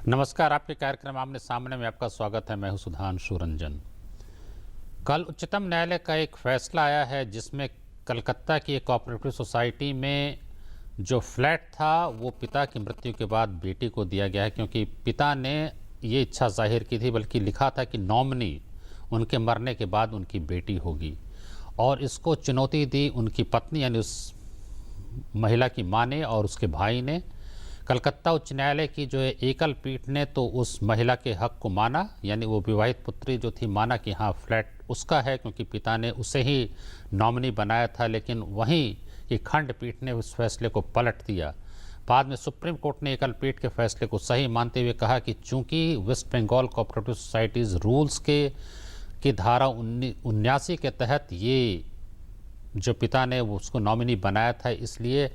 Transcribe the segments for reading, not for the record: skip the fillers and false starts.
नमस्कार। आपके कार्यक्रम आमने सामने में आपका स्वागत है। मैं हूं सुधांशु रंजन। कल उच्चतम न्यायालय का एक फैसला आया है जिसमें कलकत्ता की एक कोऑपरेटिव सोसाइटी में जो फ्लैट था वो पिता की मृत्यु के बाद बेटी को दिया गया है, क्योंकि पिता ने ये इच्छा जाहिर की थी, बल्कि लिखा था कि नॉमिनी उनके मरने के बाद उनकी बेटी होगी। और इसको चुनौती दी उनकी पत्नी यानी उस महिला की माँ ने और उसके भाई ने। कलकत्ता उच्च न्यायालय की जो है एकल पीठ ने तो उस महिला के हक को माना, यानी वो विवाहित पुत्री जो थी माना कि हाँ फ्लैट उसका है क्योंकि पिता ने उसे ही नॉमिनी बनाया था। लेकिन वहीं की खंडपीठ ने उस फैसले को पलट दिया। बाद में सुप्रीम कोर्ट ने एकल पीठ के फैसले को सही मानते हुए कहा कि चूंकि West Bengal cooperative societies rules की धारा 79 के तहत ये जो पिता ने उसको नॉमिनी बनाया था, इसलिए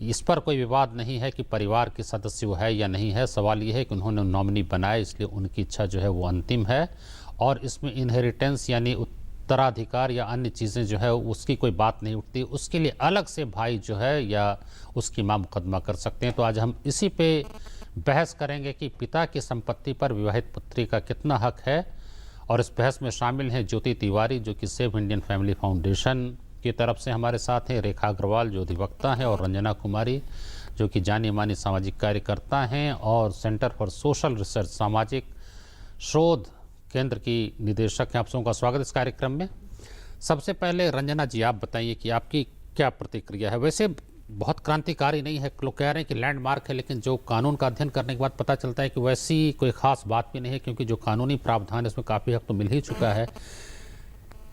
इस पर कोई विवाद नहीं है कि परिवार के सदस्य वो है या नहीं है। सवाल ये है कि उन्होंने नॉमिनी बनाया, इसलिए उनकी इच्छा जो है वो अंतिम है। और इसमें इनहेरिटेंस यानी उत्तराधिकार या अन्य चीज़ें जो है उसकी कोई बात नहीं उठती। उसके लिए अलग से भाई जो है या उसकी माँ मुकदमा कर सकते हैं। तो आज हम इसी पे बहस करेंगे कि पिता की संपत्ति पर विवाहित पुत्री का कितना हक है। और इस बहस में शामिल हैं ज्योति तिवारी जो कि सेव इंडियन फैमिली फाउंडेशन की तरफ से हमारे साथ हैं, रेखा अग्रवाल जो अधिवक्ता हैं, और रंजना कुमारी जो कि जानी मानी सामाजिक कार्यकर्ता हैं और सेंटर फॉर सोशल रिसर्च सामाजिक शोध केंद्र की निदेशक हैं। आप सबका स्वागत इस कार्यक्रम में। सबसे पहले रंजना जी आप बताइए कि आपकी क्या प्रतिक्रिया है। वैसे बहुत क्रांतिकारी नहीं है, लोग कह रहे हैं कि लैंडमार्क है, लेकिन जो कानून का अध्ययन करने के बाद पता चलता है कि वैसी कोई खास बात भी नहीं है, क्योंकि जो कानूनी प्रावधान है इसमें काफ़ी हक तो मिल ही चुका है।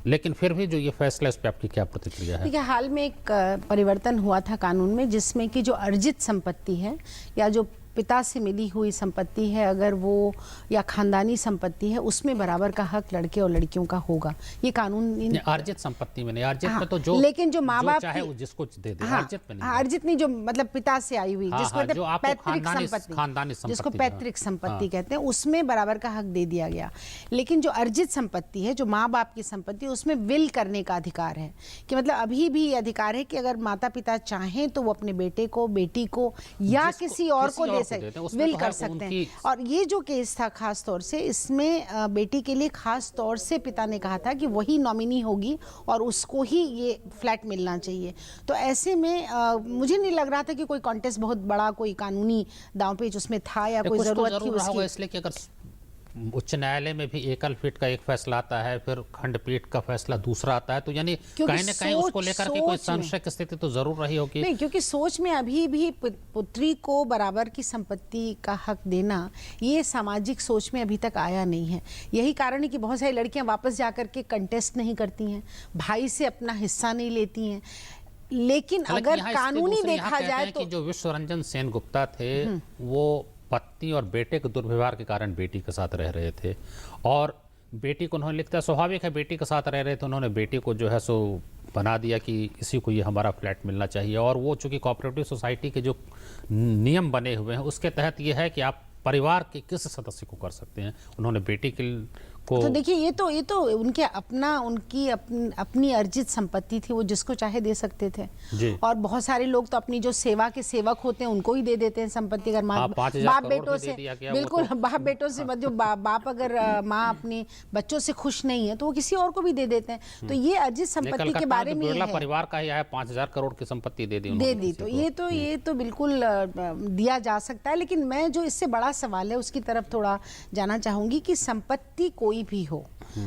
लेकिन फिर भी जो ये फैसला है इस पर आपकी क्या प्रतिक्रिया है? देखिए, हाल में एक परिवर्तन हुआ था कानून में जिसमें कि जो अर्जित संपत्ति है या जो पिता से मिली हुई संपत्ति है, अगर वो या खानदानी संपत्ति है, उसमें बराबर का हक लड़के और लड़कियों का होगा। ये कानून अर्जित संपत्ति में नहीं, अर्जित में तो जो लेकिन जो माँ बाप चाहे वो जिसको दे दे, अर्जित में नहीं। अर्जित नहीं, जो मतलब पिता से आई हुई जिसको जो आपको पैतृक खानदानी संपत्ति, जिसको पैतृक संपत्ति कहते हैं, उसमें बराबर का हक दे दिया गया। लेकिन जो अर्जित संपत्ति है, जो माँ बाप की संपत्ति, उसमें विल करने का अधिकार है। कि मतलब अभी भी अधिकार है कि अगर माता पिता चाहें तो वो अपने बेटे को, बेटी को या किसी और को दे विल कर सकते हैं। और ये जो केस था खास तौर से, इसमें बेटी के लिए खास तौर से पिता ने कहा था कि वही नॉमिनी होगी और उसको ही ये फ्लैट मिलना चाहिए। तो ऐसे में मुझे नहीं लग रहा था कि कोई कॉन्टेस्ट बहुत बड़ा कोई कानूनी दांवपेच उसमें था या कोई जरूरत थी उसकी। इसलिए कि अगर उच्च न्यायालय में भी एकल पीठ का एक फैसला आता है, फिर खंडपीठ का फैसला दूसरा आता है, तो यानी कहीं ना कहीं उसको लेकर के कोई संशय की स्थिति तो जरूर रही होगी। नहीं, क्योंकि सोच में अभी भी पुत्री को बराबर की संपत्ति का हक देना, ये सामाजिक सोच में अभी तक आया नहीं है। यही कारण है कि बहुत सारी लड़कियां वापस जाकर के कंटेस्ट नहीं करती हैं, भाई से अपना हिस्सा नहीं लेती हैं। लेकिन अगर कानूनी देखा जाए तो जो विश्वरंजन सेनगुप्ता थे वो पत्नी और बेटे के दुर्व्यवहार के कारण बेटी के साथ रह रहे थे, और बेटी को उन्होंने लिखता, स्वाभाविक है बेटी के साथ रह रहे थे, उन्होंने बेटी को जो है सो बना दिया कि इसी को ये हमारा फ्लैट मिलना चाहिए। और वो चूंकि कोऑपरेटिव सोसाइटी के जो नियम बने हुए हैं उसके तहत ये है कि आप परिवार के किस सदस्य को कर सकते हैं। उन्होंने बेटी को तो देखिए, ये तो उनके उनकी अपनी अर्जित संपत्ति थी, वो जिसको चाहे दे सकते थे। और बहुत सारे लोग तो अपनी जो सेवा के सेवक होते हैं उनको ही दे देते हैं संपत्ति। अगर बाप बेटों से, बिल्कुल बाप बेटों से, जो बाप अगर माँ अपने बच्चों से खुश नहीं है तो वो किसी और को भी दे देते हैं। तो ये अर्जित संपत्ति के बारे में परिवार का ही है, 5,000 करोड़ की संपत्ति दे दी। तो ये तो बिल्कुल दिया जा सकता है। लेकिन मैं जो इससे बड़ा सवाल है उसकी तरफ थोड़ा जाना चाहूंगी कि संपत्ति कोई भी हो,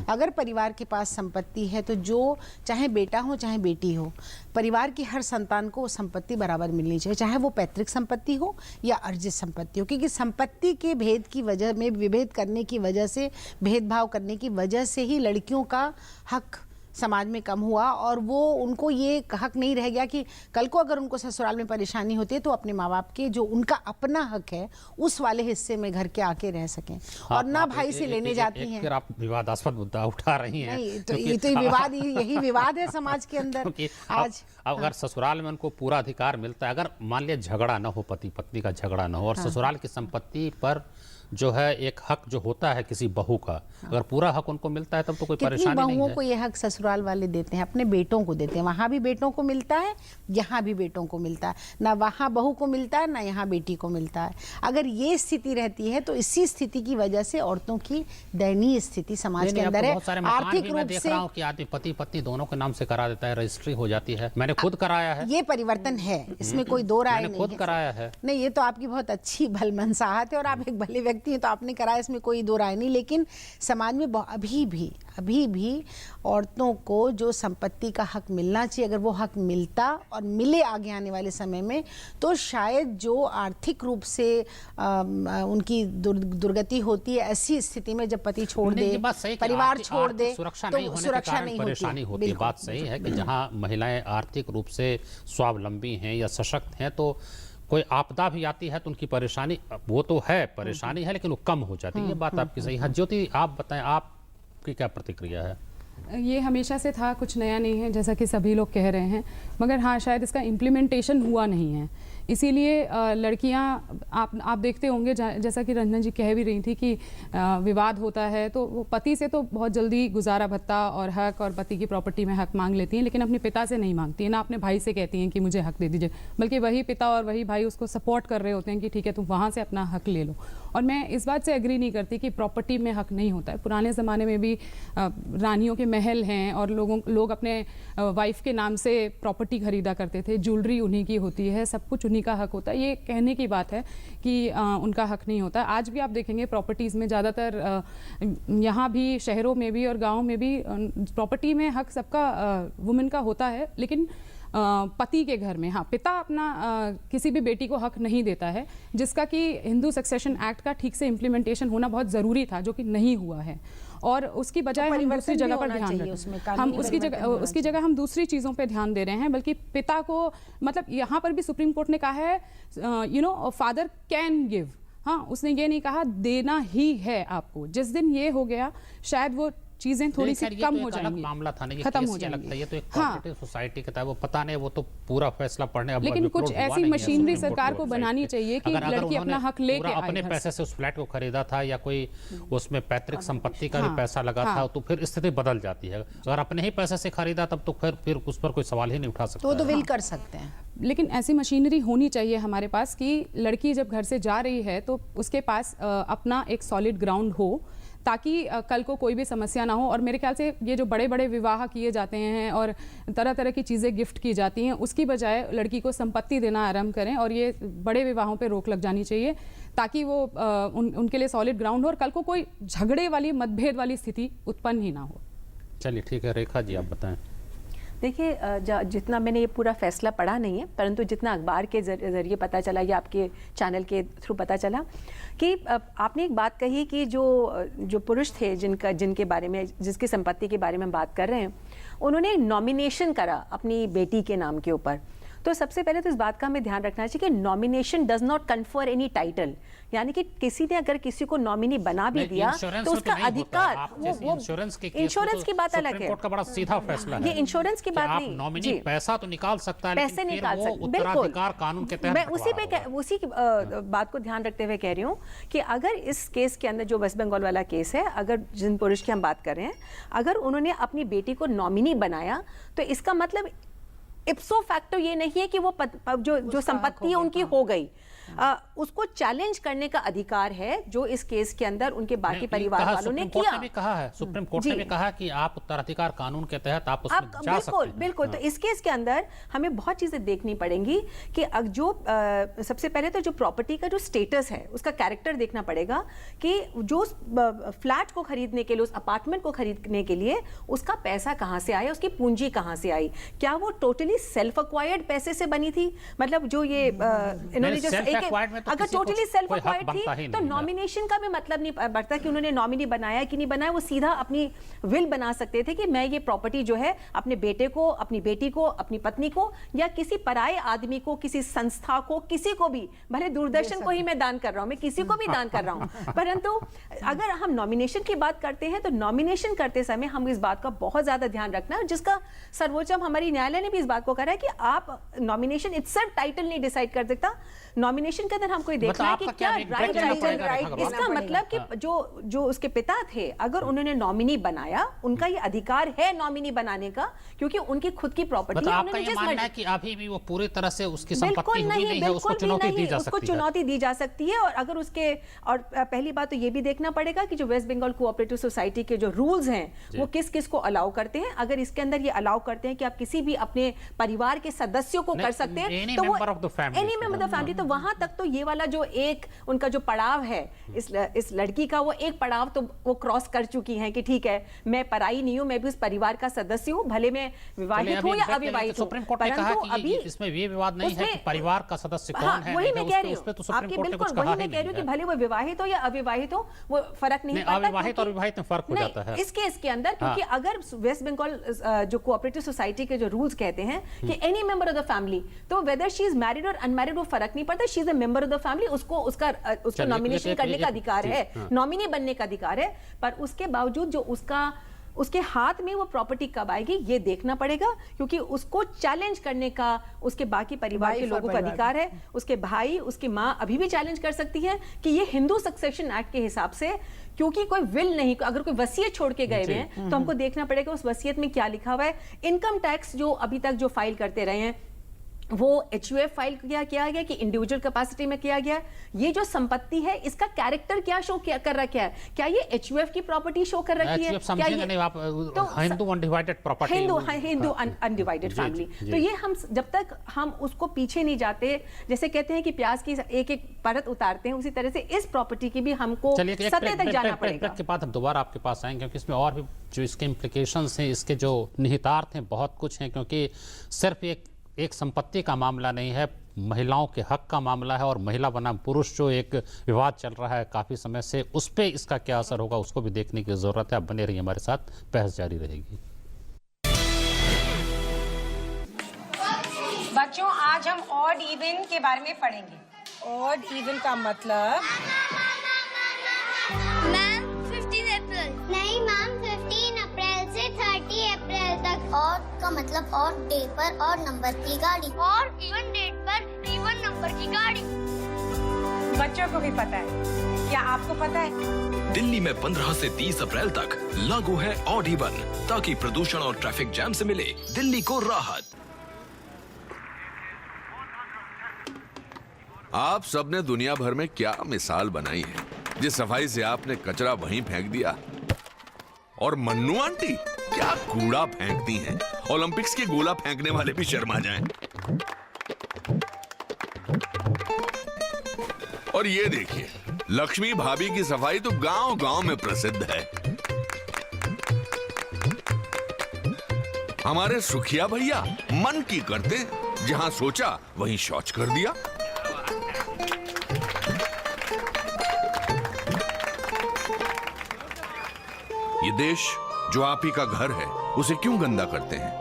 अगर परिवार के पास संपत्ति है तो जो चाहे बेटा हो चाहे बेटी हो, परिवार की हर संतान को संपत्ति बराबर मिलनी चाहिए, चाहे वो पैतृक संपत्ति हो या अर्जित संपत्ति हो। क्योंकि संपत्ति के भेद की वजह में, विभेद करने की वजह से, भेदभाव करने की वजह से ही लड़कियों का हक समाज में कम हुआ। और वो उनको ये हक नहीं रह गया कि कल को अगर उनको ससुराल में परेशानी होती है तो अपने माँ बाप के जो उनका अपना हक है उस वाले हिस्से में घर के आके रह सकें, और ना भाई से लेने जाती हैं। फिर आप विवादास्पद मुद्दा उठा रही हैं। नहीं, तो ये तो विवाद, यही विवाद है समाज के अंदर आज। अगर ससुराल में उनको पूरा अधिकार मिलता है, अगर मान लिया झगड़ा ना हो, पति पत्नी का झगड़ा ना हो, और ससुराल की संपत्ति पर जो है एक हक जो होता है किसी बहू का, अगर पूरा हक उनको मिलता है तब तो कोई कितनी परेशानी नहीं बहुओं है। को ये हक ससुराल वाले देते हैं, अपने बेटों को देते हैं। वहाँ भी बेटों को मिलता है, यहाँ भी बेटों को मिलता है। ना वहाँ बहू को मिलता है, ना यहाँ बेटी को मिलता है। अगर ये स्थिति रहती है तो इसी स्थिति की वजह से औरतों की दयनीय स्थिति समाज के अंदर है। बहुत सारे मकान आर्थिक भी मैं रूप देख से रहा हूँ कि आदमी पति पत्नी दोनों के नाम से करा देता है, रजिस्ट्री हो जाती है। मैंने खुद कराया है, ये परिवर्तन है, इसमें कोई दो राय मैंने नहीं खुद है। कराया है। नहीं, ये तो आपकी बहुत अच्छी भल मनसाहत है और आप एक भले व्यक्ति हैं, तो आपने कराया, इसमें कोई दो राय नहीं। लेकिन समाज में अभी भी औरतों को जो संपत्ति का हक मिलना चाहिए, अगर वो हक मिलता और मिले आगे आने वाले समय में, तो शायद जो आर्थिक रूप से उनकी दुर्गति होती है, ऐसी स्थिति में जब पति छोड़ दे, परिवार छोड़ दे, सुरक्षा तो नहीं होने के सुरक्षा कारण नहीं परेशानी होती है। बात सही है कि जहाँ महिलाएं आर्थिक रूप से स्वावलंबी हैं या सशक्त हैं, तो कोई आपदा भी आती है तो उनकी परेशानी वो तो है, परेशानी है, लेकिन वो कम हो जाती है। ये बात आपकी सही है। ज्योति, आप बताएं, आपकी क्या प्रतिक्रिया है? ये हमेशा से था, कुछ नया नहीं है, जैसा कि सभी लोग कह रहे हैं, मगर हाँ, शायद इसका इम्प्लीमेंटेशन हुआ नहीं है। इसीलिए लड़कियां, आप देखते होंगे, जैसा कि रंजन जी कह भी रही थी कि विवाद होता है तो वो पति से तो बहुत जल्दी गुजारा भत्ता और हक और पति की प्रॉपर्टी में हक मांग लेती हैं, लेकिन अपने पिता से नहीं मांगती हैं, ना अपने भाई से कहती हैं कि मुझे हक दे दीजिए, बल्कि वही पिता और वही भाई उसको सपोर्ट कर रहे होते हैं कि ठीक है, तुम वहाँ से अपना हक ले लो। और मैं इस बात से एग्री नहीं करती कि प्रॉपर्टी में हक नहीं होता है। पुराने ज़माने में भी रानियों के महल हैं और लोग अपने वाइफ के नाम से प्रॉपर्टी खरीदा करते थे, ज्वेलरी उन्हीं की होती है, सब कुछ उन्हीं का हक होता है। ये कहने की बात है कि उनका हक नहीं होता। आज भी आप देखेंगे प्रॉपर्टीज़ में ज़्यादातर, यहाँ भी शहरों में भी और गाँव में भी प्रॉपर्टी में हक सबका वुमेन का होता है, लेकिन पति के घर में, हाँ, पिता अपना किसी भी बेटी को हक नहीं देता है, जिसका कि हिंदू सक्सेशन एक्ट का ठीक से इम्प्लीमेंटेशन होना बहुत ज़रूरी था, जो कि नहीं हुआ है। और उसकी बजाय हम दूसरी जगह पर ध्यान रखें, हम उसकी जगह हम दूसरी चीज़ों पे ध्यान दे रहे हैं, बल्कि पिता को, मतलब यहाँ पर भी सुप्रीम कोर्ट ने कहा है फादर कैन गिव, हाँ, उसने ये नहीं कहा देना ही है आपको। जिस दिन ये हो गया, शायद वो चीजें थोड़ी सी कम हो जाएंगी, मामला था नहीं, खत्म हो जाएंगी। लगता है ये तो एक कोऑपरेटिव सोसाइटी का था, वो पता नहीं, वो तो पूरा फैसला पढ़ने, लेकिन कुछ ऐसी मशीनरी सरकार को बनानी चाहिए कि लड़की अपना हक लेके आए। अपने पैसे से उस फ्लैट को खरीदा था या कोई उसमें पैतृक संपत्ति का भी पैसा लगा था, तो फिर स्थिति बदल जाती है। अगर अपने ही पैसे से खरीदा तब तो फिर उस पर कोई सवाल ही नहीं उठा सकता, तो विल कर सकते हैं। लेकिन ऐसी मशीनरी होनी चाहिए हमारे पास कि लड़की जब घर से जा रही है तो उसके पास अपना एक सॉलिड ग्राउंड हो, ताकि कल को कोई भी समस्या ना हो। और मेरे ख्याल से ये जो बड़े बड़े विवाह किए जाते हैं और तरह तरह की चीज़ें गिफ्ट की जाती हैं, उसकी बजाय लड़की को संपत्ति देना आरंभ करें और ये बड़े विवाहों पे रोक लग जानी चाहिए, ताकि वो उनके लिए सॉलिड ग्राउंड हो और कल को कोई झगड़े वाली, मतभेद वाली स्थिति उत्पन्न ही ना हो। चलिए ठीक है, रेखा जी आप बताएं। देखिए, जितना मैंने ये पूरा फैसला पढ़ा नहीं है, परंतु जितना अखबार के जरिए पता चला या आपके चैनल के थ्रू पता चला कि आपने एक बात कही कि जो पुरुष थे जिनके बारे में, जिसकी संपत्ति के बारे में बात कर रहे हैं, उन्होंने नॉमिनेशन करा अपनी बेटी के नाम के ऊपर। तो सबसे पहले तो इस बात का हमें ध्यान रखना चाहिए कि nomination does not confer any title, यानी कि किसी ने अगर किसी को नॉमिनी बना भी दिया तो उसका अधिकार, वो इंश्योरेंस की बात अलग है, कोर्ट का बड़ा सीधा फैसला है, ये इंश्योरेंस की बात नहीं। नॉमिनी पैसा तो निकाल सकता है, पैसे निकाल सकता, बिल्कुल, कानून के तहत। मैं उसी बात को ध्यान रखते हुए कह रही हूँ कि अगर इस केस के अंदर, जो वेस्ट बंगाल वाला केस है, अगर जिन पुरुष की हम बात कर रहे हैं, अगर उन्होंने अपनी बेटी को नॉमिनी बनाया, तो इसका मतलब इप्सो फैक्टो ये नहीं है कि वो जो संपत्ति है उनकी हो गई। उसको चैलेंज करने का अधिकार है, जो इस केस के अंदर उनके बाकी परिवार वालों ने किया। भी कहा है, सुप्रीम कोर्ट ने भी कहा कि आप उत्तराधिकार कानून के तहत आप उसमें जा सकते हैं। बिल्कुल। तो इस केस के अंदर हमें बहुत चीजें देखनी पड़ेंगी कि जो सबसे पहले तो जो प्रॉपर्टी का जो स्टेटस है, उसका कैरेक्टर देखना पड़ेगा कि जो फ्लैट को खरीदने के लिए, उस अपार्टमेंट को खरीदने के लिए उसका पैसा कहाँ से आया, उसकी पूंजी कहाँ से आई, क्या वो टोटली सेल्फ एक्वायर्ड पैसे से बनी थी, मतलब जो ये इन्होंने जो अगर टोटली सेल्फ एक्वायर्ड थी तो नॉमिनेशन का भी मतलब नहीं बढ़ता कि उन्होंने नॉमिनी बनाया कि नहीं बनाया। वो सीधा अपनी विल बना सकते थे कि मैं ये प्रॉपर्टी जो है अपने बेटे को, अपनी बेटी को, अपनी पत्नी को, या किसी पराये आदमी को, किसी संस्था को, किसी को भी, भले दूरदर्शन को ही मैं दान कर रहा हूं, मैं किसी को भी दान कर रहा हूं, परंतु अगर हम नॉमिनेशन की बात करते हैं तो नॉमिनेशन करते समय हम इस बात का बहुत ज्यादा ध्यान रखना है, जिसका सर्वोच्चम हमारी न्यायालय ने भी इस बात को कहा है कि आप नॉमिनेशन इटसेल्फ टाइटल नहीं डिसाइड कर सकता, नॉमिनेशन नॉमिनेशन के अंदर हमको ये देखना है कि आपका क्या क्या राइट देना पड़ेगा रेखा गौर? इसका मतलब कि जो उसके पिता थे, अगर उन्होंने नॉमिनी बनाया, उनका ये अधिकार है नॉमिनी बनाने का, क्योंकि उनकी खुद की प्रॉपर्टी मतलब है। आपका ये मानना है कि अभी भी वो पूरी तरह से उसकी संपत्ति हुई नहीं है, उसको चुनौती दी जा उसको सकती है। चुनौती दी जा सकती है। और अगर उसके, और पहली बात तो ये भी देखना पड़ेगा कि जो वेस्ट बंगाल कोऑपरेटिव सोसाइटी के जो रूल्स हैं वो किस किस को अलाउ करते हैं। अगर इसके अंदर ये अलाउ करते हैं कि आप किसी भी अपने परिवार के सदस्यों को कर सकते हैं, any तो वो member of the family, any member of the family, तो वहां तक तो ये वाला जो एक उनका जो पड़ाव है इस लड़की का, वो एक पड़ाव तो वो क्रॉस कर चुकी हैं कि ठीक है, मैं पराई नहीं हूं, मैं भी उस परिवार का सदस्य हूं, भले मैं विवाहित हूं या अविवाहित हूं। सुप्रीम कोर्ट ने कहा कि इसमें ये विवाद नहीं है कि परिवार का सदस्य कौन है। वही मैं कह रही हूँ, तो सुप्रीम आपकी कोर्ट ने कुछ बिल्कुल कहा वही मैं ही कह रही हूँ नहीं कि है। भले वो विवाहित हो या अविवाहित हो, वो फर्क नहीं पड़ता। अविवाहित और विवाहित में फर्क हो जाता है इस केस के अंदर, क्योंकि अगर वेस्ट बंगाल जो कोऑपरेटिव सोसाइटी के जो रूल्स कहते हैं कि any member of the family, तो वेदर शी इज मैरिड और अनमैरिड वो फर्क नहीं पड़ता, she is a member of the family, उसको नॉमिनेशन करने का अधिकार है, नॉमिनी बनने का अधिकार है। पर उसके बावजूद जो उसके हाथ में वो प्रॉपर्टी कब आएगी ये देखना पड़ेगा, क्योंकि उसको चैलेंज करने का उसके बाकी परिवार के लोगों को अधिकार है। उसके भाई, उसकी माँ अभी भी चैलेंज कर सकती है कि ये हिंदू सक्सेशन एक्ट के हिसाब से, क्योंकि कोई विल नहीं, अगर कोई वसीयत छोड़ के गए हुए हैं तो हमको देखना पड़ेगा उस वसीयत में क्या लिखा हुआ है। इनकम टैक्स जो अभी तक जो फाइल करते रहे हैं वो HUF फाइल किया गया कि इंडिविजुअल कैपेसिटी में किया गया। ये जो संपत्ति है इसका कैरेक्टर क्या शो कर रखा है? क्या ये HUF की प्रॉपर्टी शो कर रखी है? समझेंगे नहीं आप, Hindu undivided property, Hindu undivided family. तो ये हम जब तक हम उसको पीछे नहीं जाते, जैसे कहते हैं कि प्याज की एक एक परत उतारते हैं, उसी तरह से इस प्रॉपर्टी की भी हमको सत्य तक जाना पड़ेगा। के बाद हम दोबारा आपके पास आएंगे, क्योंकि इसमें और भी जो इसके इम्प्लीकेशंस हैं, इसके जो निहितार्थ हैं, बहुत कुछ हैं। क्योंकि सिर्फ एक संपत्ति का मामला नहीं है, महिलाओं के हक का मामला है, और महिला बनाम पुरुष जो एक विवाद चल रहा है काफ़ी समय से, उस पर इसका क्या असर होगा उसको भी देखने की ज़रूरत है। आप बने रहिए हमारे साथ, बहस जारी रहेगी। बच्चों, आज हम ऑड इवन के बारे में पढ़ेंगे। ऑड इवन का मतलब? मैम 15 अप्रैल। नहीं मैम, 15 अप्रैल से 30 अप्रैल तक। और का मतलब और डे पर और नंबर की गाड़ी, और इवन डेट पर इवन नंबर की गाड़ी। बच्चों को भी पता है, क्या आपको पता है? दिल्ली में 15 से 30 अप्रैल तक लागू है ऑड इवन, ताकि प्रदूषण और ट्रैफिक जैम से मिले दिल्ली को राहत। आप सबने दुनिया भर में क्या मिसाल बनाई है, जिस सफाई से आपने कचरा वहीं फेंक दिया। और मन्नू आंटी क्या कूड़ा फेंकती हैं, ओलंपिक्स के गोला फेंकने वाले भी शर्मा जाएं। और ये देखिए, लक्ष्मी भाभी की सफाई तो गांव-गांव में प्रसिद्ध है। हमारे सुखिया भैया मन की करते, जहां सोचा वहीं शौच कर दिया। ये देश जो आप ही का घर है, उसे क्यों गंदा करते हैं?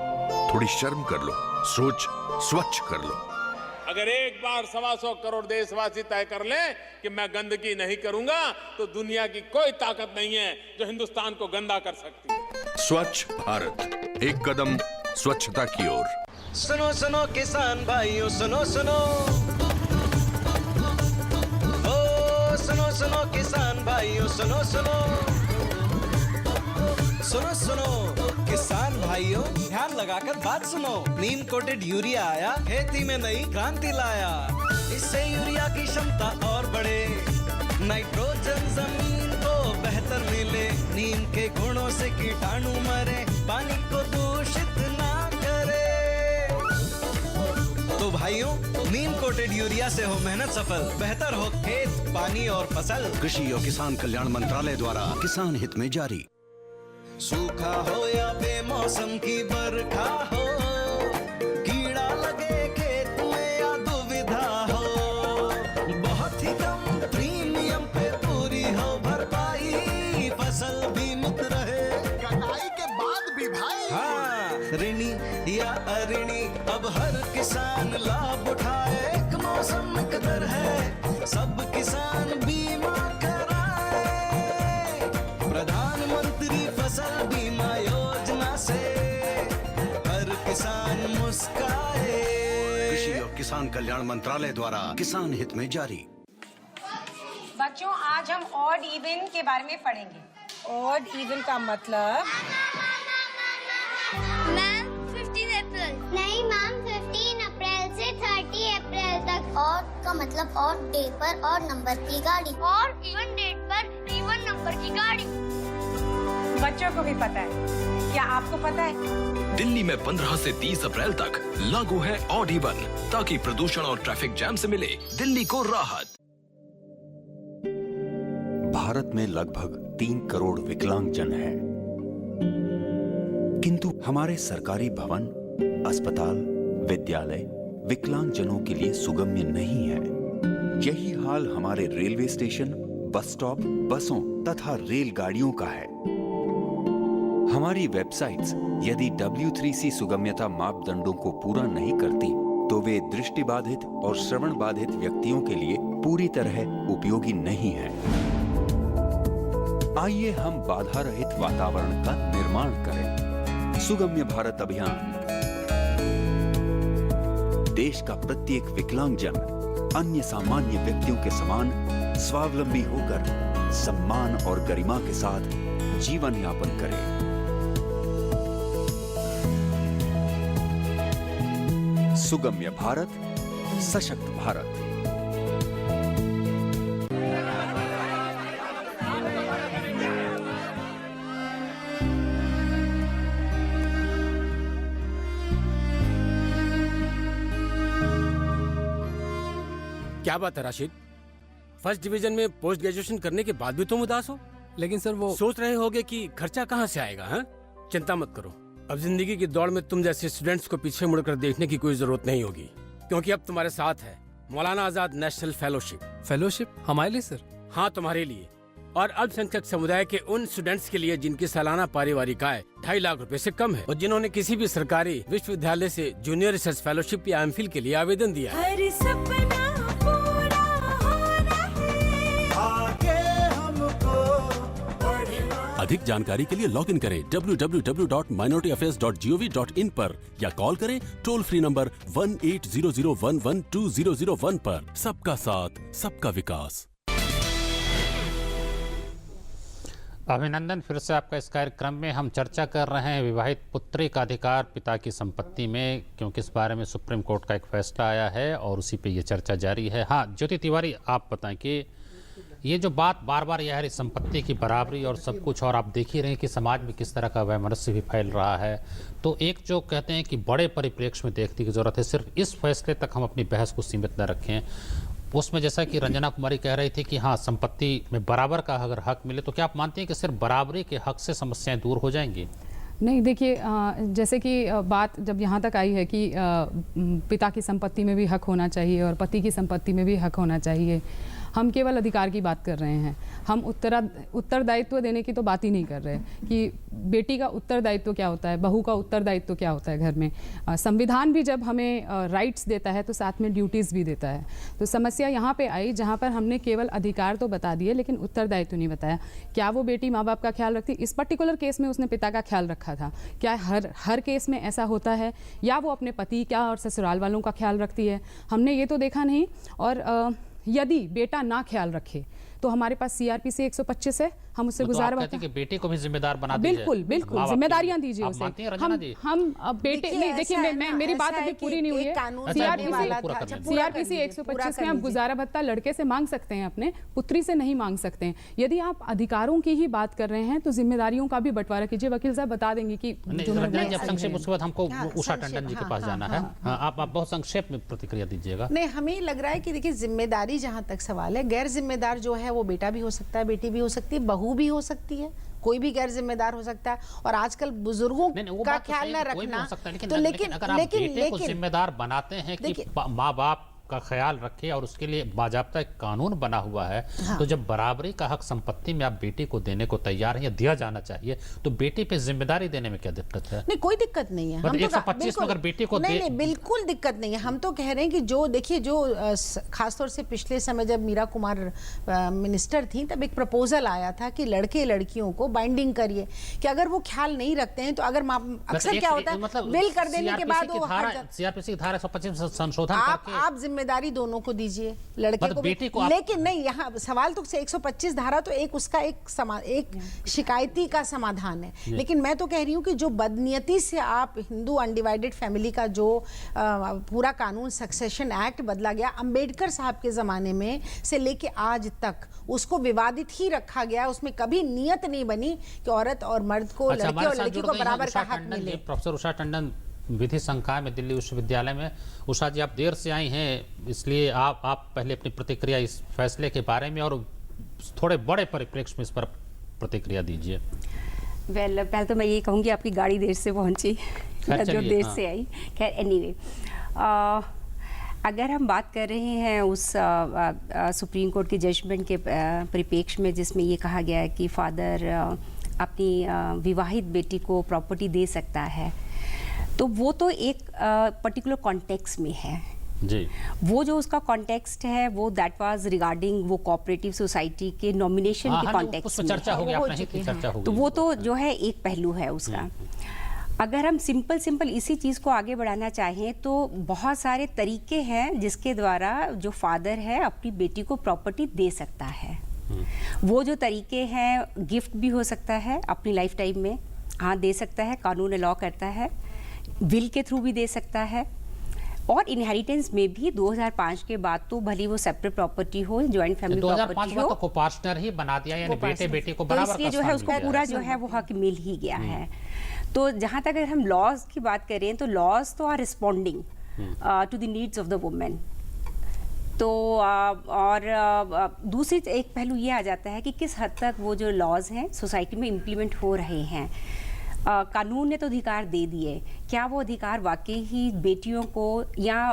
थोड़ी शर्म कर लो, सोच स्वच्छ कर लो। अगर एक बार 125 करोड़ देशवासी तय कर लें कि मैं गंदगी नहीं करूंगा, तो दुनिया की कोई ताकत नहीं है जो हिंदुस्तान को गंदा कर सकती है। स्वच्छ भारत, एक कदम स्वच्छता की ओर। सुनो सुनो किसान भाइयों, सुनो सुनो, ओ सुनो सुनो किसान भाइयों, सुनो सुनो, सुनो सुनो किसान भाइयों, ध्यान लगाकर बात सुनो। नीम कोटेड यूरिया आया, खेती में नई क्रांति लाया। इससे यूरिया की क्षमता और बढ़े, नाइट्रोजन जमीन को बेहतर मिले, नीम के गुणों से कीटाणु मरे, पानी को दूषित ना करे। तो भाइयों, नीम कोटेड यूरिया से हो मेहनत सफल, बेहतर हो खेत, पानी और फसल। कृषि और किसान कल्याण मंत्रालय द्वारा किसान हित में जारी। सूखा हो या बेमौसम की बरखा हो, कीड़ा लगे खेत में या दुविधा हो, बहुत ही कम प्रीमियम पे पूरी हो भरपाई, फसल बीमित रहे कटाई के बाद भी भाई। हाँ, ऋणी या अऋणी अब हर किसान लाभ उठाए, एक मौसम कदर है, सब किसान बीमा कराए। प्रधानमंत्री फसल बीमा योजना से हर किसान मुस्काए। कृषि और किसान कल्याण मंत्रालय द्वारा किसान हित में जारी। बच्चों आज हम ऑड इवन के बारे में पढ़ेंगे। ऑड इवन का मतलब मैम 15 अप्रैल नहीं मैम 15 अप्रैल से 30 अप्रैल तक। और का मतलब और डे पर और नंबर की गाड़ी और इवन डेट पर इवन नंबर की गाड़ी। बच्चों को भी पता है, क्या आपको पता है? दिल्ली में 15 से 30 अप्रैल तक लागू है ऑड इवन, ताकि प्रदूषण और ट्रैफिक जैम से मिले दिल्ली को राहत। भारत में लगभग 3 करोड़ विकलांगजन हैं, किंतु हमारे सरकारी भवन, अस्पताल, विद्यालय विकलांगजनों के लिए सुगम्य नहीं है। यही हाल हमारे रेलवे स्टेशन, बस स्टॉप, बसों तथा रेलगाड़ियों का है। हमारी वेबसाइट्स यदि W3C सुगम्यता मापदंडों को पूरा नहीं करती तो वे दृष्टिबाधित और श्रवण बाधित व्यक्तियों के लिए पूरी तरह उपयोगी नहीं है। आइए हम बाधा रहित वातावरण का निर्माण करें। सुगम्य भारत अभियान। देश का प्रत्येक विकलांगजन अन्य सामान्य व्यक्तियों के समान स्वावलंबी होकर सम्मान और गरिमा के साथ जीवन यापन करे। सुगम्य भारत, सशक्त भारत। क्या बात है राशिद, फर्स्ट डिवीजन में पोस्ट ग्रेजुएशन करने के बाद भी तुम उदास हो? लेकिन सर वो सोच रहे होगे कि खर्चा कहाँ से आएगा? हाँ, चिंता मत करो, अब जिंदगी की दौड़ में तुम जैसे स्टूडेंट्स को पीछे मुड़कर देखने की कोई जरूरत नहीं होगी, क्योंकि अब तुम्हारे साथ है Maulana Azad national fellowship. Fellowship हमारे लिए सर? हाँ, तुम्हारे लिए और अल्पसंख्यक समुदाय के उन स्टूडेंट्स के लिए जिनकी सालाना पारिवारिक आय 2.5 लाख रुपए से कम है और जिन्होंने किसी भी सरकारी विश्वविद्यालय से जूनियर रिसर्च फेलोशिप या एमफिल के लिए आवेदन दिया है। अधिक जानकारी के लिए लॉग इन करें www.minorityAffairs.gov.in पर या कॉल करें टोल फ्री नंबर 1800112001 पर। सबका साथ, सबका विकास। अभिनंदन फिर से आपका इस कार्यक्रम में। हम चर्चा कर रहे हैं विवाहित पुत्री का अधिकार पिता की संपत्ति में, क्योंकि इस बारे में सुप्रीम कोर्ट का एक फैसला आया है और उसी पे ये चर्चा जारी है। हाँ ज्योति तिवारी, आप बताएं कि ये जो बात बार बार यह है संपत्ति की बराबरी और सब कुछ, और आप देख ही रहे हैं कि समाज में किस तरह का वैमनस्य भी फैल रहा है, तो एक जो कहते हैं कि बड़े परिप्रेक्ष्य में देखने की जरूरत है, सिर्फ इस फैसले तक हम अपनी बहस को सीमित न रखें। उसमें जैसा कि रंजना कुमारी कह रही थी कि हाँ संपत्ति में बराबर का अगर हक मिले, तो क्या आप मानते हैं कि सिर्फ बराबरी के हक से समस्याएं दूर हो जाएंगी? नहीं, देखिए जैसे कि बात जब यहाँ तक आई है कि पिता की संपत्ति में भी हक होना चाहिए और पति की संपत्ति में भी हक होना चाहिए, हम केवल अधिकार की बात कर रहे हैं। हम उत्तरदायित्व देने की तो बात ही नहीं कर रहे कि बेटी का उत्तरदायित्व क्या होता है, बहू का उत्तरदायित्व क्या होता है घर में। संविधान भी जब हमें राइट्स देता है तो साथ में ड्यूटीज़ भी देता है। तो समस्या यहाँ पे आई जहाँ पर हमने केवल अधिकार तो बता दिए लेकिन उत्तरदायित्व नहीं बताया। क्या वो बेटी माँ बाप का ख्याल रखती? इस पर्टिकुलर केस में उसने पिता का ख्याल रखा था। क्या हर केस में ऐसा होता है? या वो अपने पति क्या और ससुराल वालों का ख्याल रखती है? हमने ये तो देखा नहीं। और यदि बेटा ना ख्याल रखे तो हमारे पास CRPC 125 है, हम उससे गुजारा कहते हैं कि बेटी को भी जिम्मेदार बना दीजिए। बिल्कुल बिल्कुल, जिम्मेदारियां दीजिए उसे। हम बेटे नहीं, देखिए मेरी बात अभी पूरी नहीं हुई है। CRPC 125 में आप गुजारा भत्ता लड़के से मांग सकते हैं, अपने पुत्री से नहीं मांग सकते हैं। यदि आप अधिकारों की ही बात कर रहे हैं तो जिम्मेदारियों का भी बंटवारा कीजिए। वकील साहब बता देंगे कि संक्षेप, उसके बाद हमको उषा टंडन जी के पास जाना है। आप बहुत संक्षेप में प्रतिक्रिया दीजिएगा। नहीं, हमें लग रहा है कि देखिए जिम्मेदारी जहाँ तक सवाल है, गैर जिम्मेदार जो है वो बेटा भी हो सकता है, बेटी भी हो सकती है, बहू भी हो सकती है, कोई भी गैर जिम्मेदार हो सकता है। और आजकल बुजुर्गों का ख्याल न रखना, तो लेकिन अगर आप बेटे को जिम्मेदार बनाते हैं कि माँ बाप का ख्याल रखे और उसके लिए बाजाबता एक कानून बना हुआ है। हाँ। तो जब बराबरी का हक संपत्ति में आप बेटी को देने को तैयार हैं या दिया जाना चाहिए, तो बेटी पे जिम्मेदारी देने में क्या दिक्कत है? नहीं, कोई दिक्कत नहीं है। हम 125 में अगर बेटी को नहीं, बिल्कुल दिक्कत नहीं है। हम तो कह रहे हैं कि जो देखिए, जो खासतौर से पिछले समय जब मीरा कुमार मिनिस्टर थी, तब एक प्रपोजल आया था कि लड़के लड़कियों को बाइंडिंग करिए, कि अगर वो ख्याल नहीं रखते हैं तो अगर अक्सर क्या होता है, मतलब बिल कर देने के बाद वो सीआरपीसी की धारा 125 संशोधन करके आप जिम्मेदारी दोनों को दीजिए, लड़के को बेटी को। लेकिन नहीं, यहाँ सवाल तो 125 धारा तो एक उसका एक शिकायती का समाधान है। लेकिन मैं तो कह रही हूँ कि जो बदनीयती से आप हिंदू अनडिवाइडेड फैमिली का जो पूरा कानून सक्सेशन एक्ट बदला गया अंबेडकर साहब के जमाने में से लेके आज तक, उसको विवादित ही रखा गया। उसमें कभी नियत नहीं बनी कि औरत और मर्द को, लड़के और लड़की को बराबर का हक मिले। प्रोफेसर उषा टंडन विधि संकाय में दिल्ली विश्वविद्यालय में। उषा जी, आप देर से आई हैं, इसलिए आप पहले अपनी प्रतिक्रिया इस फैसले के बारे में और थोड़े बड़े परिप्रेक्ष्य में इस पर प्रतिक्रिया दीजिए। पहले तो मैं ये कहूँगी आपकी गाड़ी देर से पहुँची, जो देर से आई। खैर, एनीवे, अगर हम बात कर रहे हैं उस सुप्रीम कोर्ट के जजमेंट के परिप्रेक्ष्य में, जिसमें ये कहा गया है कि फादर अपनी विवाहित बेटी को प्रॉपर्टी दे सकता है, तो वो तो एक पर्टिकुलर कॉन्टेक्स्ट में है जी। वो जो उसका कॉन्टेक्स्ट है वो दैट वाज रिगार्डिंग वो कोऑपरेटिव सोसाइटी के नॉमिनेशन के कॉन्टेक्स्ट में चर्चा हो गई, तो वो तो जो है एक पहलू है उसका। अगर हम सिंपल इसी चीज़ को आगे बढ़ाना चाहें तो बहुत सारे तरीके हैं जिसके द्वारा जो फादर है अपनी बेटी को प्रॉपर्टी दे सकता है। वो जो तरीके हैं, गिफ्ट भी हो सकता है अपनी लाइफ टाइम में, हाँ दे सकता है, कानून अलाउ करता है, विल के थ्रू भी दे सकता है, और इनहेरिटेंस में भी 2005 के बाद तो भली वो सेपरेट प्रॉपर्टी हो, जॉइंट फैमिली प्रॉपर्टी हो, तो को-पार्टनर ही बना दिया, यानी बेटे बेटी को बराबर, तो इसलिए जो है उसको पूरा जो है वो हक मिल ही गया है। तो जहाँ तक अगर हम लॉज की बात करें तो लॉज तो are responding to the needs of the women. तो और दूसरी एक पहलू ये आ जाता है कि किस हद तक वो जो लॉज हैं सोसाइटी में इम्प्लीमेंट हो रहे हैं। कानून ने तो अधिकार दे दिए, क्या वो अधिकार वाकई ही बेटियों को या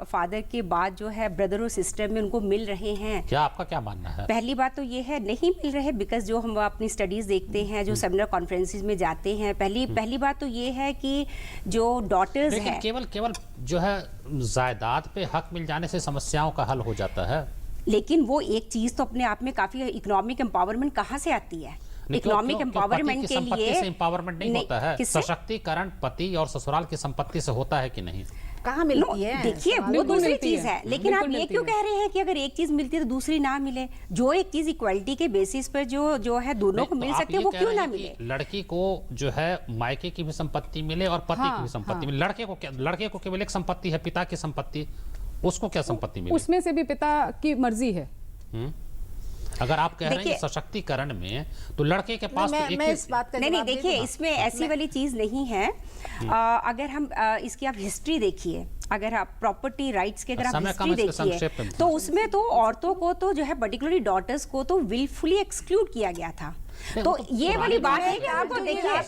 फादर के बाद जो है ब्रदर और सिस्टर में उनको मिल रहे हैं? क्या आपका क्या मानना है? पहली बात तो ये है नहीं मिल रहे, बिकॉज जो हम अपनी स्टडीज देखते हैं, जो सेमिनार कॉन्फ्रेंसेस में जाते हैं, पहली बात तो ये है कि जो डॉटर्स है, केवल जो है जायदाद पे हक मिल जाने से समस्याओं का हल हो जाता है। लेकिन वो एक चीज तो अपने आप में काफी, इकोनॉमिक एम्पावरमेंट कहाँ से आती है? इकोनॉमिक एम्पावरमेंट के लिए एम्पावरमेंट नहीं होता है, सशक्तिकरण पति और ससुराल की संपत्ति से होता है कि नहीं? कहाँ मिलती है? देखिए वो दूसरी चीज है, लेकिन आप ये क्यों कह रहे हैं कि अगर एक चीज मिलती है तो दूसरी ना मिले? जो एक चीज इक्वालिटी के बेसिस पर जो है दोनों को मिल सकती है, वो क्यों ना मिले? लड़की को जो है मायके की भी संपत्ति मिले और पति की भी संपत्ति मिले। लड़के को केवल एक संपत्ति है, पिता की संपत्ति, उसको क्या संपत्ति मिले? उसमें से भी पिता की मर्जी है। अगर आप कह रहे हैं सशक्तिकरण में, तो लड़के के पास नहीं, देखिए इसमें ऐसी वाली चीज नहीं है। अगर हम इसकी आप हिस्ट्री देखिए, अगर आप प्रॉपर्टी राइट्स के अगर आप हिस्ट्री देखिए, तो उसमें तो औरतों को तो जो है पर्टिकुलरली डॉटर्स को तो विलफुली एक्सक्लूड किया गया था। तो ये वाली बात है कि आपको देखिए,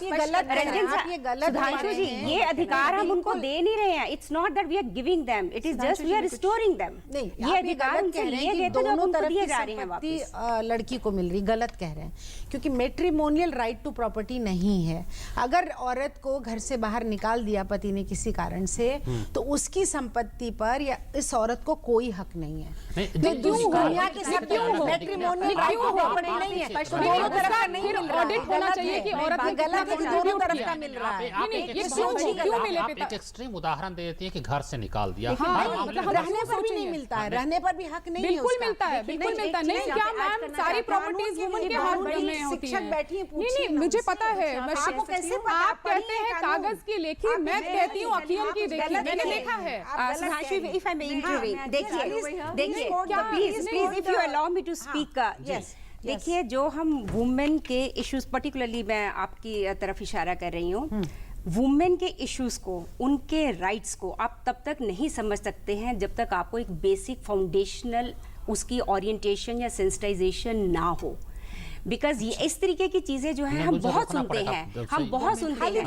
सुधांशु जी, ये अधिकार हम उनको दे नहीं रहे हैं। It's not that we are giving them, it is just we are restoring them. ये अधिकार उनसे लिए गए थे, जो उनको दिए जा रहे हैं वापस। लड़की को मिल रही, गलत कह रहे हैं, क्योंकि मैट्रिमोनियल राइट टू प्रॉपर्टी नहीं है। अगर औरत को घर से बाहर निकाल दिया पति ने किसी कारण से, तो उसकी संपत्ति पर या इस औरत को कोई हक नहीं है। दुनिया के सब मैट्रिमोनियल राइट टू प्रॉपर्टी नहीं है, दोनों तरफ नहीं मिल रहा है। ऑडिट होना चाहिए कि औरत ने गलत दोनों तरफ का मिल रहा है। आप एक एक्सट्रीम उदाहरण दे देती है कि घर से निकाल दिया, रहने पर भी नहीं मिलता है, रहने पर भी हक नहीं है। बिल्कुल मिलता है, बिल्कुल मिलता है। नहीं क्या मैम, सारी प्रॉपर्टीज वुमेन के हाथ में होती हैं। शिक्षक बैठी है, नहीं मुझे पता है। आपको कैसे पता? आप कहते हैं कागज की लेखी, मैं कहती हूँ अखियों की देखी, मैंने देखा है। इफ आई मे इंटरवीन, देखिए please if you allow me to speak. Yes, देखिए जो हम वुमेन के इश्यूज, पर्टिकुलरली मैं आपकी तरफ इशारा कर रही हूँ, वुमेन के इश्यूज को, उनके राइट्स को आप तब तक नहीं समझ सकते हैं जब तक आपको एक बेसिक फाउंडेशनल उसकी ओरिएंटेशन या सेंसिटाइजेशन ना हो। बिकॉज ये इस तरीके की चीजें जो है हम बहुत सुनते हैं, हम बहुत सुनते हैं।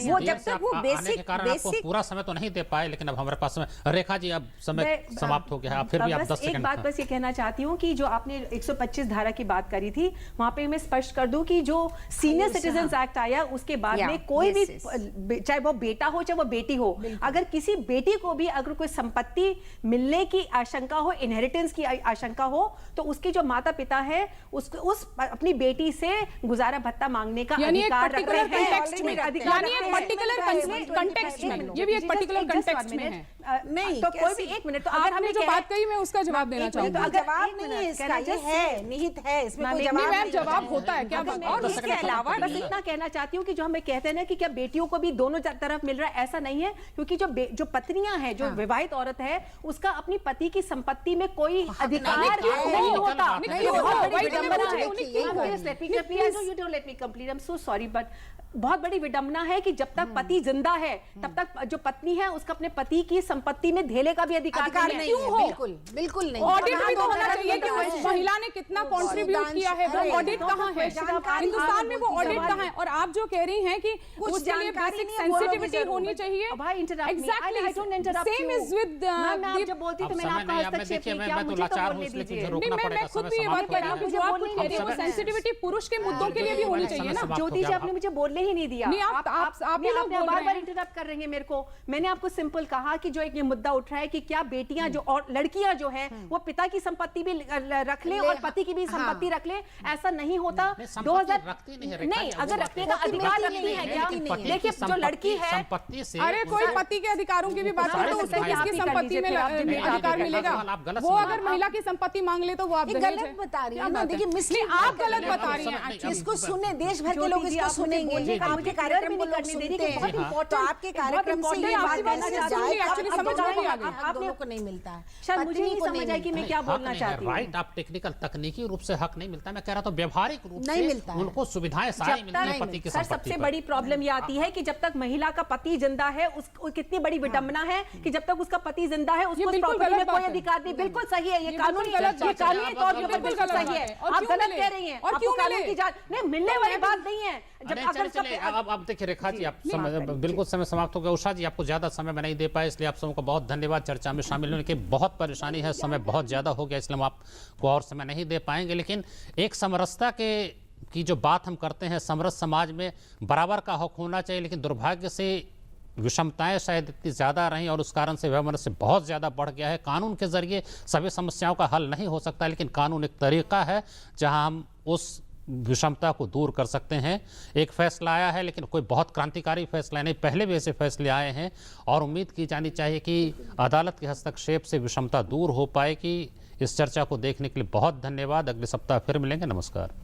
वो जब तक वो बेसिक पूरा समय तो नहीं दे पाए, लेकिन अब हमारे पास समय। रेखा जी, अब समय समाप्त हो गया है, फिर भी आप 10 सेकंड। एक बात बस ये कहना चाहती हूँ कि जो आपने 125 धारा की बात करी थी, वहां पे मैं स्पष्ट कर दूं कि जो सीनियर सिटीजन एक्ट आया उसके बाद में कोई भी, चाहे वो बेटा हो चाहे वो बेटी हो, अगर किसी बेटी को भी अगर कोई संपत्ति मिलने की आशंका हो, इनहेरिटेंस की आशंका हो, तो उसके जो माता पिता है उसको उस अपनी बेटी से गुजारा भत्ता मांगने का अधिकार रखते हैं। ये भी एक पर्टिकुलर कंटेक्स्ट में है। नहीं तो कोई भी एक मिनट, तो अगर हमने जो बात कही मैं उसका जवाब देना चाहूंगी। तो जवाब नहीं है इसका, ये है निहित है, इसमें कोई जवाब नहीं। जवाब होता है क्या? और इसके अलावा बस इतना कहना चाहती हूँ कि जो हमें कहते हैं ना कि क्या बेटियों को भी दोनों तरफ मिल रहा है, ऐसा नहीं है। क्योंकि जो पत्नियां हैं, जो विवाहित औरत है, उसका अपनी पति की संपत्ति में कोई अधिकार नहीं होता। बहुत बड़ी विडंबना है कि जब तक पति जिंदा है तब तक जो पत्नी है उसका अपने पति की संपत्ति में धेले का भी अधिकार नहीं है। बिल्कुल बिल्कुल नहीं। ऑडिट भी तो होना चाहिए कि उस महिला ने कितना कंट्रीब्यूट किया है, वो ऑडिट कहाँ है? हिंदुस्तान में वो ऑडिट कहाँ है? और आप जो कह रही हैं कि उसके लिए बेसिक सेंसिटिविटी होनी चाहिए। सेम इज विद जब बोलती तो मैंने आपका हस्तक्षेप किया, मुझे तो बोलने दीजिए। मैं खुद भी ये बात कर रही हूँ कि जो आप कुछ कह रही हैं वो सेंसिटिविटी पुरुष के मुद्दों के लिए भी होनी चाहिए ना। ज्योति जी, आपने मुझे बोलने ही नहीं दिया। नहीं, आप ही लोग बार-बार इंटरप्ट कर रही हैं मेरे को। मैंने आपको सिंपल कहा कि जो एक ये मुद्दा उठ रहा है कि क्या बेटियां जो और लड़कियां जो है वो पिता की संपत्ति भी रख ले और पति की भी संपत्ति रख ले, ऐसा नहीं होता। 2000 नहीं, अगर रखने का अधिकार रखती है क्या? देखिए जो लड़की है, संपत्ति से, अरे कोई पति के अधिकारों की भी बात करे तो उसको किसकी संपत्ति में अधिकार मिलेगा? वो अगर महिला की संपत्ति मांग ले तो वो आप गलत बता रही है ना। देखिए आप गलत बता रही हैं। इसको सुने, देश भर के लोग इसको सुनेंगे। आपके कार्यक्रम को लोग सुनते हैं, तो आपके कार्यक्रम से ये बात कैसे जाएगी? समझ में आ गई, आप लोगों को नहीं मिलता है। शायद मुझे नहीं समझ आई कि मैं क्या बोलना चाहती हूँ। राइट, आप टेक्निकल तकनीकी रूप से हक नहीं मिलता, मैं कह रहा था व्यवहारिक रूप से नहीं मिलता, उनको सुविधाएं सारी मिलती है पति की संपत्ति। सबसे बड़ी प्रॉब्लम ये आती है कि जब तक महिला का पति जिंदा है, उसको कितनी बड़ी विडंबना है कि जब तक उसका पति जिंदा है उसको प्रॉपर्टी में कोई अधिकार नहीं। बिल्कुल सही है, ये कानूनी तौर पर बिल्कुल सही है। आप गलत कह रही हैं। आपको कानून की जांच नहीं मिलने वाली बात नहीं है। अब देखिए रेखा जी, आप बिल्कुल समय समाप्त हो गया। उषा जी, आपको ज्यादा समय मैं नहीं दे पाया, इसलिए आप सबको को बहुत धन्यवाद। चर्चा में शामिल होने की बहुत परेशानी है, समय बहुत ज्यादा हो गया, इसलिए हम आपको और समय नहीं दे पाएंगे। लेकिन एक समरसता की जो बात हम करते हैं, समरस समाज में बराबर का हक होना चाहिए, लेकिन दुर्भाग्य से विषमताएं शायद इतनी ज़्यादा रहीं और उस कारण से वैमनस्य बहुत ज़्यादा बढ़ गया है। कानून के जरिए सभी समस्याओं का हल नहीं हो सकता, लेकिन कानून एक तरीका है जहां हम उस विषमता को दूर कर सकते हैं। एक फैसला आया है, लेकिन कोई बहुत क्रांतिकारी फैसला नहीं, पहले भी ऐसे फैसले आए हैं और उम्मीद की जानी चाहिए कि अदालत के हस्तक्षेप से विषमता दूर हो पाएगी। इस चर्चा को देखने के लिए बहुत धन्यवाद। अगले सप्ताह फिर मिलेंगे। नमस्कार।